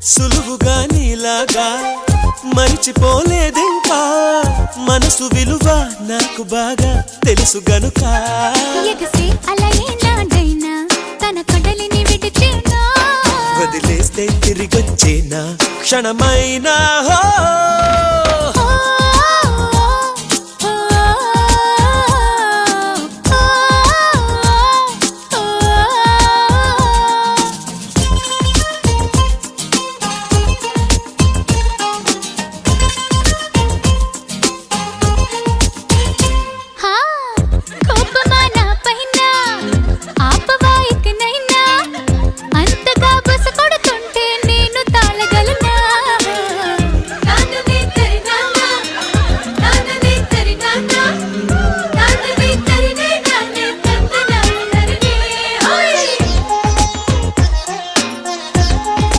సులువుగా నీలాగా మరిచిపోలేదింకా మనసు విలువ నాకు బాగా తెలుసు గనుక ఎగసి అలయే నాడైనా తన కడలిని విడిచేనా వదిలేస్తే తిరిగొచ్చేనా క్షణమైనా